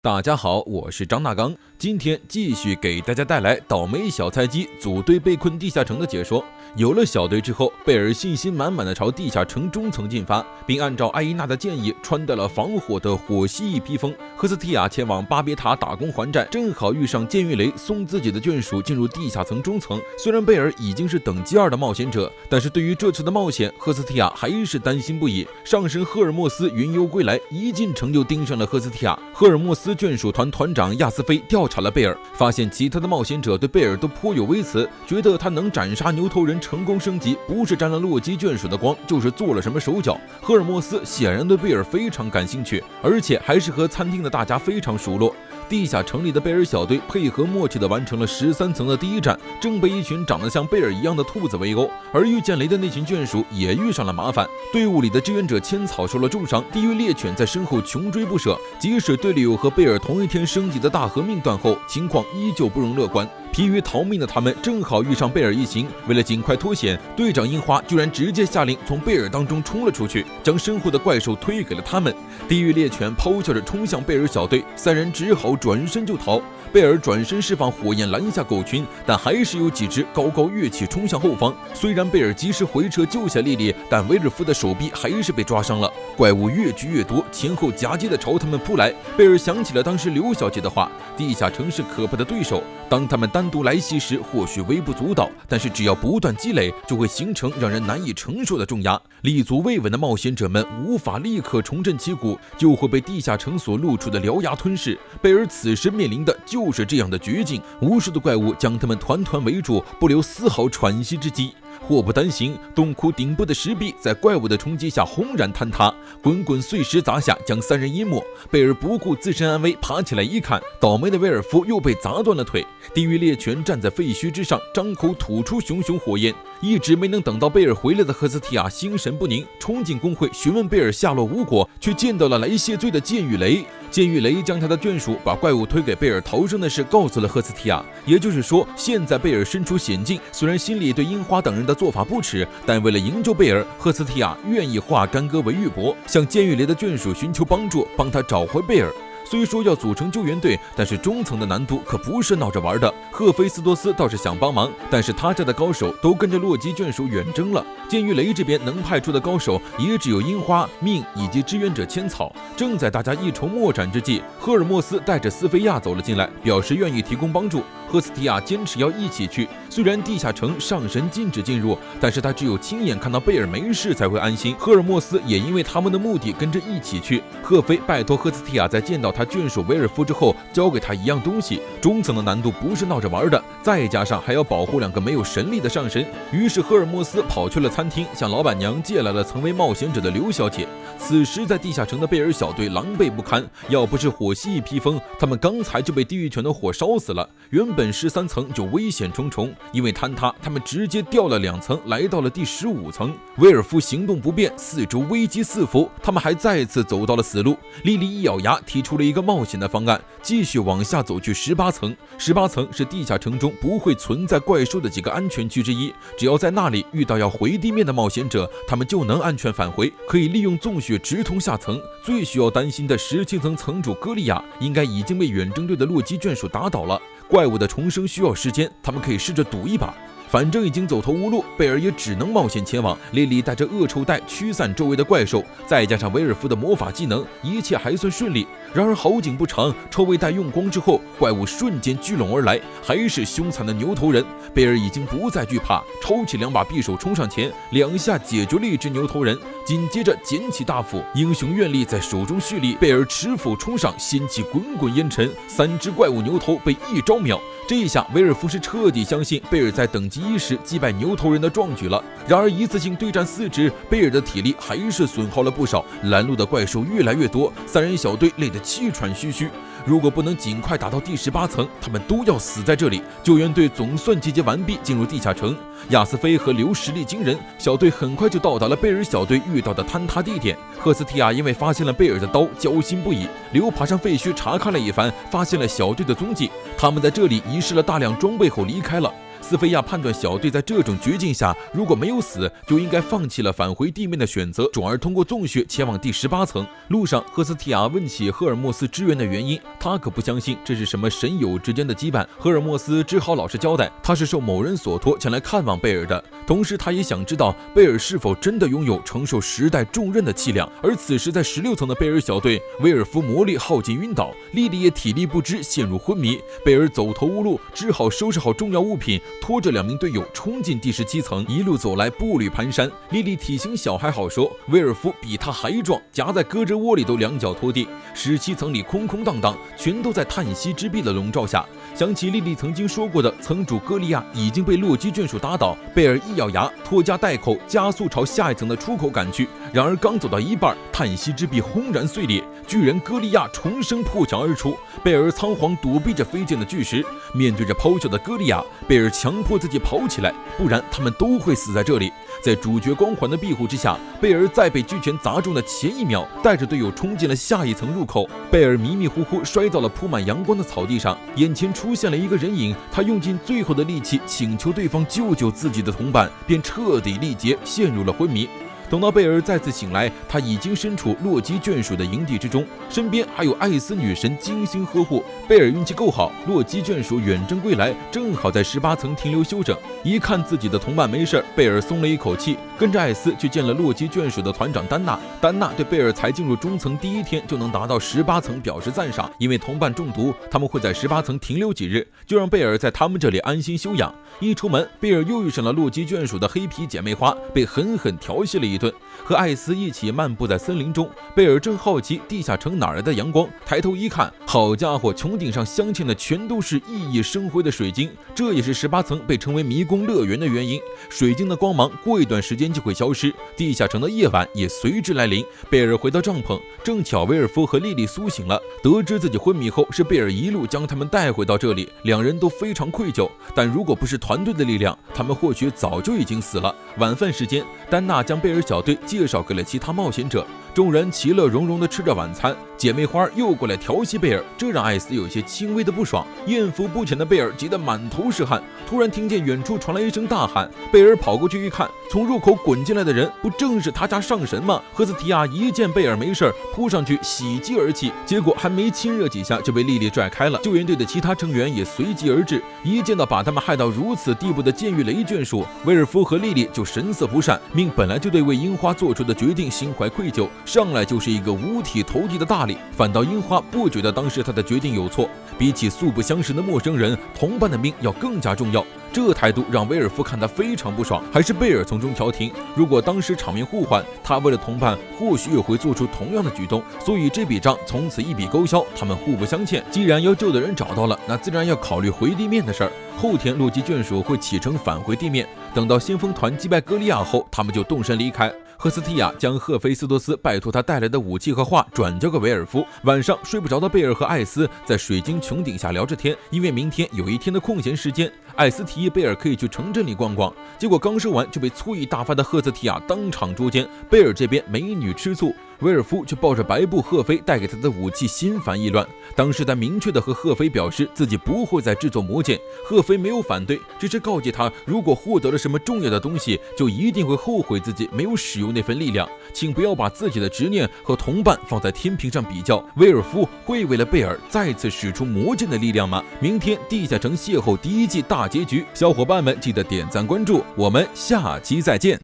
大家好，我是张大刚，今天继续给大家带来倒霉小菜鸡组队被困地下城的解说。有了小队之后，贝尔信心满满的朝地下城中层进发，并按照艾伊娜的建议穿戴了防火的火蜥蜴披风。赫斯提亚前往巴别塔打工还债，正好遇上剑狱雷送自己的眷属进入地下层中层。虽然贝尔已经是等级2的冒险者，但是对于这次的冒险，赫斯提亚还是担心不已。上神赫尔墨斯云游归来，一进城就盯上了赫斯提亚。赫尔墨斯眷属团团长亚斯菲调查了贝尔，发现其他的冒险者对贝尔都颇有微词，觉得他能斩杀牛头人成功升级，不是沾了洛基眷属的光，就是做了什么手脚。赫尔墨斯显然对贝尔非常感兴趣，而且还是和餐厅的大家非常熟络。地下城里的贝尔小队配合默契地完成了13层的第一站，正被一群长得像贝尔一样的兔子围殴，而遇见雷的那群眷属也遇上了麻烦。队伍里的志愿者千草受了重伤，地狱猎犬在身后穷追不舍，即使队里有和贝尔同一天升级的大革命断后，情况依旧不容乐观。疲于逃命的他们正好遇上贝尔一行，为了尽快脱险，队长樱花居然直接下令从贝尔当中冲了出去，将身后的怪兽推给了他们。地狱猎犬咆哮着冲向贝尔小队，三人只好转身就逃。贝尔转身释放火焰拦下狗群，但还是有几只高高跃起冲向后方。虽然贝尔及时回撤救下莉莉，但维尔夫的手臂还是被抓伤了。怪物越聚越多，前后夹击地朝他们扑来。贝尔想起了当时刘小姐的话，地下城是可怕的对手，当他们单独来袭时或许微不足道，但是只要不断积累，就会形成让人难以承受的重压。立足未稳的冒险者们无法立刻重振旗鼓，就会被地下城所露出的獠牙吞噬。贝尔此时面临的就是这样的绝境，无数的怪物将他们团团围住，不留丝毫喘息之机。祸不单行，洞窟顶部的石壁在怪物的冲击下轰然坍塌，滚滚碎石砸下，将三人淹没。贝尔不顾自身安危，爬起来一看，倒霉的威尔夫又被砸断了腿。地狱猎犬站在废墟之上，张口吐出熊熊火焰。一直没能等到贝尔回来的赫斯提亚心神不宁，冲进工会询问贝尔下落无果，却见到了来谢罪的剑狱雷。剑狱雷将他的眷属把怪物推给贝尔逃生的事告诉了赫斯提亚，也就是说，现在贝尔身处险境，虽然心里对樱花等人的做法不耻，但为了营救贝尔，赫斯提亚愿意化干戈为玉帛，向剑狱雷的眷属寻求帮助，帮他找回贝尔。虽说要组成救援队，但是中层的难度可不是闹着玩的。赫菲斯多斯倒是想帮忙，但是他家的高手都跟着洛基眷属远征了。剑狱雷这边能派出的高手也只有樱花、命以及支援者千草。正在大家一筹莫展之际，赫尔墨斯带着斯菲亚走了进来，表示愿意提供帮助。赫斯提亚坚持要一起去，虽然地下城上神禁止进入，但是他只有亲眼看到贝尔没事才会安心。赫尔墨斯也因为他们的目的跟着一起去。赫菲拜托赫斯提亚在见到他眷属维尔夫之后，交给他一样东西。中层的难度不是闹着玩的，再加上还要保护2个没有神力的上神，于是赫尔墨斯跑去了餐厅，向老板娘借来了曾为冒险者的刘小姐。此时在地下城的贝尔小队狼狈不堪，要不是火蜥蜴披风，他们刚才就被地狱犬的火烧死了。原本13层就危险重重，因为坍塌，他们直接掉了2层，来到了第15层。威尔夫行动不便，四周危机四伏，他们还再次走到了死路。莉莉一咬牙，提出了一个冒险的方案，继续往下走去18层。18层是地下城中不会存在怪兽的几个安全区之一，只要在那里遇到要回地面的冒险者，他们就能安全返回，可以利用纵穴直通下层。最需要担心的17层层主歌利亚，应该已经被远征队的洛基眷属打倒了。怪物的重生需要时间，他们可以试着赌一把。反正已经走投无路，贝尔也只能冒险前往。莉莉带着恶臭袋驱散周围的怪兽，再加上维尔夫的魔法技能，一切还算顺利。然而好景不长，臭味袋用光之后，怪物瞬间聚拢而来，还是凶残的牛头人。贝尔已经不再惧怕，抽起2把匕首冲上前，2下解决了一只牛头人，紧接着捡起大斧，英雄愿力在手中蓄力，贝尔持斧冲上，掀起滚滚烟尘，3只怪物牛头被一招秒。这一下，维尔夫是彻底相信贝尔在等级1时击败牛头人的壮举了。然而一次性对战4只，贝尔的体力还是损耗了不少，拦路的怪兽越来越多，3人小队累得气喘吁吁。如果不能尽快打到第18层，他们都要死在这里。救援队总算集结完毕，进入地下城。亚斯菲和刘实力惊人，小队很快就到达了贝尔小队遇到的坍塌地点。赫斯提亚因为发现了贝尔的刀，焦心不已。刘爬上废墟查看了一番，发现了小队的踪迹。他们在这里遗失了大量装备后离开了。斯菲亚判断小队在这种绝境下如果没有死，就应该放弃了返回地面的选择，转而通过洞穴前往第18层。路上，赫斯提亚问起赫尔墨斯支援的原因，他可不相信这是什么神友之间的羁绊。赫尔墨斯只好老实交代，他是受某人所托前来看望贝尔的，同时他也想知道贝尔是否真的拥有承受时代重任的气量。而此时在16层的贝尔小队，威尔夫魔力耗尽晕倒，莉莉也体力不支陷入昏迷，贝尔走投无路，只好收拾好重要物品，拖着2名队友冲进第17层。一路走来步履蹒跚，莉莉体型小还好说，威尔夫比他还壮，夹在胳肢窝里都2脚拖地。17层里空空荡荡，全都在叹息之壁的笼罩下。想起莉莉曾经说过的层主歌利亚已经被洛基眷属打倒，贝尔一咬牙，拖家带口加速朝下一层的出口赶去。然而刚走到一半，叹息之壁轰然碎裂，巨人歌利亚重生破墙而出，贝尔仓皇躲避着飞溅的巨石。面对着咆哮的歌利亚，贝尔强迫自己跑起来，不然他们都会死在这里。在主角光环的庇护之下，贝尔在被巨拳砸中的前1秒，带着队友冲进了下一层入口。贝尔迷迷糊糊摔到了铺满阳光的草地上，眼前出现了一个人影，他用尽最后的力气请求对方救救自己的同伴，便彻底力竭，陷入了昏迷。等到贝尔再次醒来，他已经身处洛基眷属的营地之中，身边还有艾斯女神精心呵护。贝尔运气够好，洛基眷属远征归来，正好在18层停留休整。一看自己的同伴没事，贝尔松了一口气，跟着艾斯去见了洛基眷属的团长丹娜。丹娜对贝尔才进入中层第1天就能达到18层表示赞赏，因为同伴中毒，他们会在18层停留几日，就让贝尔在他们这里安心休养。一出门，贝尔又遇上了洛基眷属的黑皮姐妹花，被狠狠调戏了一顿。和艾斯一起漫步在森林中，贝尔正好奇地下城哪来的阳光，抬头一看，好家伙，穹顶上镶嵌的全都是熠熠生辉的水晶，这也是18层被称为迷宫乐园的原因。水晶的光芒过一段时间就会消失，地下城的夜晚也随之来临。贝尔回到帐篷，正巧威尔夫和莉莉苏醒了，得知自己昏迷后是贝尔一路将他们带回到这里，两人都非常愧疚，但如果不是团队的力量，他们或许早就已经死了。晚饭时间，丹娜将贝尔小队介绍给了其他冒险者，众人其乐融融地吃着晚餐。姐妹花又过来调戏贝尔，这让艾斯有些轻微的不爽。艳福不浅的贝尔急得满头是汗，突然听见远处传来一声大喊，贝尔跑过去一看，从入口滚进来的人不正是他家上神吗？赫斯提亚一见贝尔没事，扑上去喜极而泣，结果还没亲热几下就被莉莉拽开了。救援队的其他成员也随即而至，一见到把他们害到如此地步的剑狱雷眷属，威尔夫和莉莉就神色不善，命本来就对为樱花做出的决定心怀愧疚，上来就是一个五体投地的大礼。反倒樱花不觉得当时他的决定有错，比起素不相识的陌生人，同伴的命要更加重要。这态度让威尔夫看他非常不爽，还是贝尔从中调停。如果当时场面互换，他为了同伴或许也会做出同样的举动，所以这笔账从此一笔勾销，他们互不相欠。既然要救的人找到了，那自然要考虑回地面的事儿。后天洛基眷属会启程返回地面，等到先锋团击败歌利亚后，他们就动身离开。赫斯提亚将赫菲斯托斯拜托他带来的武器和画转交给维尔夫。晚上睡不着的贝尔和艾斯在水晶穹顶下聊着天，因为明天有一天的空闲时间，艾斯提议贝尔可以去城镇里逛逛。结果刚说完就被醋意大发的赫斯提亚当场捉奸。贝尔这边美女吃醋，威尔夫却抱着白布赫菲带给他的武器心烦意乱。当时他明确的和赫菲表示自己不会再制作魔剑，赫菲没有反对，只是告诫他如果获得了什么重要的东西，就一定会后悔自己没有使用那份力量，请不要把自己的执念和同伴放在天平上比较。威尔夫会为了贝尔再次使出魔剑的力量吗？明天地下城邂逅第1季大结局，小伙伴们记得点赞关注，我们下期再见。